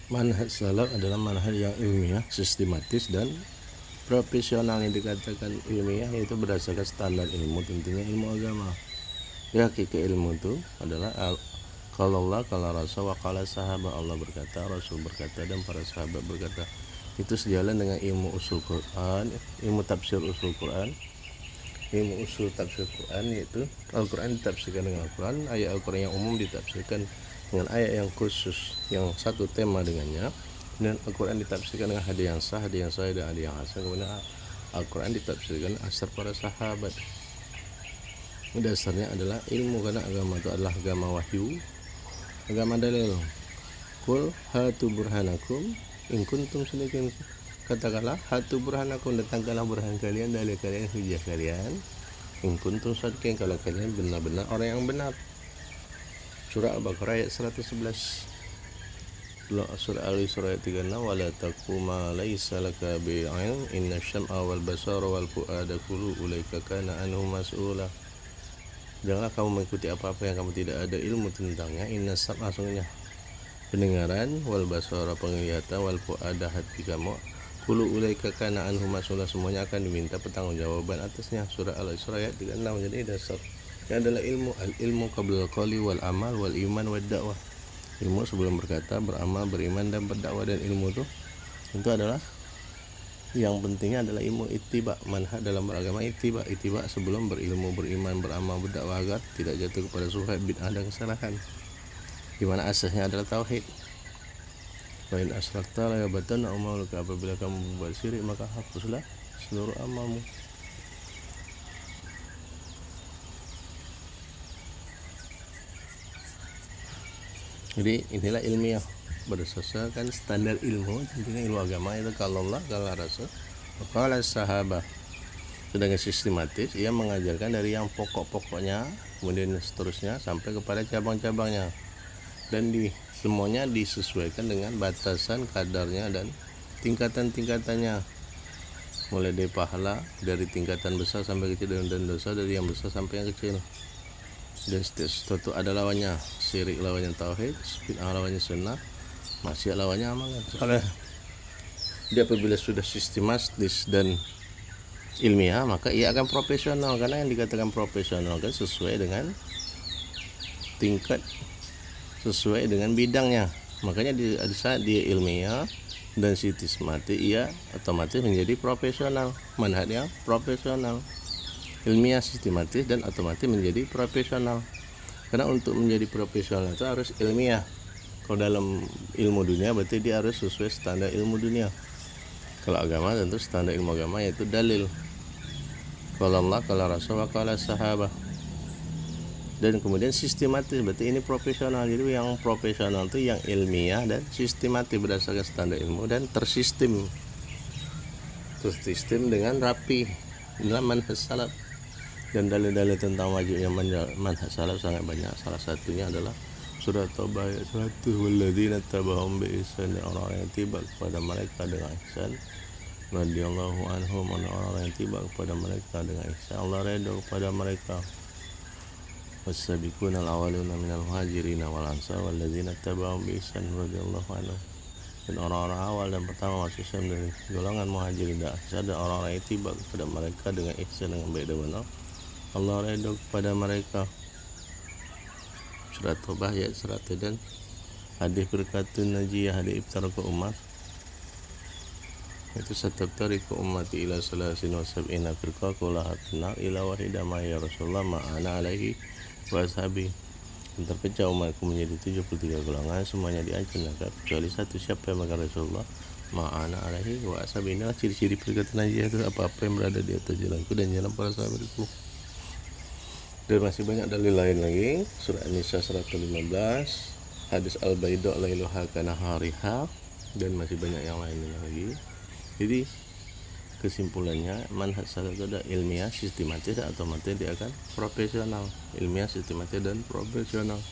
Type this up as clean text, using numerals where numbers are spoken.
Manhaj salaf adalah manhaj yang ilmiah, sistematis dan profesional. Yang dikatakan ilmiah yaitu berdasarkan standar ilmu, tentunya ilmu agama. Ya, hakiki ilmu itu adalah kalau Allah, kalau Rasul, wa qala sahabat, Allah berkata, Rasul berkata, dan para sahabat berkata. Itu sejalan dengan ilmu usul Quran, ilmu tafsir usul Quran. Ilmu usul tafsir Quran yaitu Al-Quran ditafsirkan dengan Al-Quran, ayat Al-Quran yang umum ditafsirkan dengan ayat yang khusus yang satu tema dengannya, dan Al-Quran ditafsirkan dengan hadis yang sah, hadis yang sahih dan hadis yang hasan. Kemudian Al-Quran ditafsirkan asar para sahabat. Dasarnya adalah ilmu, karena agama itu adalah agama wahyu, agama dalil. Qul hatu burhanakum in kuntum shadiqin. Katakanlah, hatu burhanakum, datangkanlah burhan kalian, dalil kalian, hujah kalian, in kuntum shadiqin, kalau kalian benar-benar orang yang benar. Surah Al-Baqarah ayat 111. Surah Al-Isra ayat 36, wala taqfu ma laysa laka bi'ilm inna syam'a wal basara wal fu'ada kullu ulaika kana anhu mas'ula. Janganlah kamu mengikuti apa-apa yang kamu tidak ada ilmu tentangnya. Inna sam'a, sungguhnya pendengaran, wal basara penglihatan, wal fu'ada hati kamu, kullu ulaika kana anhu mas'ula, semuanya akan diminta pertanggungjawaban atasnya. Surah Al-Isra ayat 36. Jadi dasar adalah ilmu, al-ilmu qabla al-qawli wal amal wal iman wad dakwah. Ilmu sebelum berkata, beramal, beriman dan berdakwah. Dan ilmu itu adalah yang pentingnya adalah ilmu ittiba, manhaj dalam beragama ittiba sebelum berilmu, beriman, beramal, berdakwah, agar tidak jatuh kepada syubhat, bid'ah dan kesalahan, di mana asasnya adalah tauhid. Wa in asyrakta la yabtanna amaluka, apabila kamu berbuat syirik maka hapuslah seluruh amalmu. Jadi inilah ilmiah, berdasarkan standar ilmu, tentunya ilmu agama itu kalau Allah, kalau Rasul, kalau sahabat. Sedangkan sistematis, ia mengajarkan dari yang pokok-pokoknya, kemudian seterusnya sampai kepada cabang-cabangnya, dan semuanya disesuaikan dengan batasan kadarnya dan tingkatan-tingkatannya, mulai dari pahala, dari tingkatan besar sampai kecil, dan dosa dari yang besar sampai yang kecil. Dan sesuatu ada lawannya, syirik lawannya tauhid, bid'ah lawannya sunnah, maksiat lawannya amalan. Kalau dia apabila sudah sistematis dan ilmiah, maka ia akan profesional, karena yang dikatakan profesional kan sesuai dengan tingkat, sesuai dengan bidangnya. Makanya di saat dia ilmiah dan sistematis, ia otomatis menjadi profesional, manhajnya profesional. Ilmiah, sistematis, dan otomatis menjadi profesional. Karena untuk menjadi profesional itu harus ilmiah. Kalau dalam ilmu dunia berarti dia harus sesuai standar ilmu dunia. Kalau agama tentu standar ilmu agama yaitu dalil. Kalau Allah, kalau Rasul, kalau sahabat. Dan kemudian sistematis, berarti ini profesional. Jadi yang profesional itu yang ilmiah dan sistematis berdasarkan standar ilmu dan tersistem dengan rapi. Inilah manhaj salaf. Dan dalil-dalil tentang wajibnya manhaj salaf sangat banyak. Salah satunya adalah surah Taubah ayat 100, walladzina tabauhum bi ihsan, orang yang tiba kepada mereka dengan ihsan, radhiyallahu anhum, orang yang tiba kepada mereka dengan ihsan, Allah redha kepada mereka. Was-sabiquna al-awwaluna minal muhajirin wal ansar walladzina tabauhum bi ihsan radhiyallahu anhum. Dan orang-orang awal dan pertama masuk Islam dari golongan muhajirin dan ansar, dan orang-orang yang tiba kepada mereka dengan ihsan, dengan baik dan benar, Allah redha kepada mereka. Surah Taubah ayat 100. Dan hadis berkatun najiyah, hadis iftaraku umat, itu satabtariku ummati ila salasin wa sab'ina firqah kullaha finnar ila wahidah ma ya Rasulullah ma'ana alaihi wa ashabi. Dan terpecah umatku menjadi 73 golongan, semuanya diancam neraka kecuali satu, siapa yang makan Rasulullah, ma'ana alaihi wa ashabi. Inilah ciri-ciri perkataan najiyah itu, apa-apa yang berada di atas jalanku dan jalan para sahabatku. Dan masih banyak dalil lain lagi. Surah An-Nisa 115, hadis al-baido lailuha kanahariha, dan masih banyak yang lain lagi. Jadi kesimpulannya, manhaj salaf itu ada ilmiah, sistematis, dan otomatis dia akan profesional. Ilmiah, sistematis, dan profesional.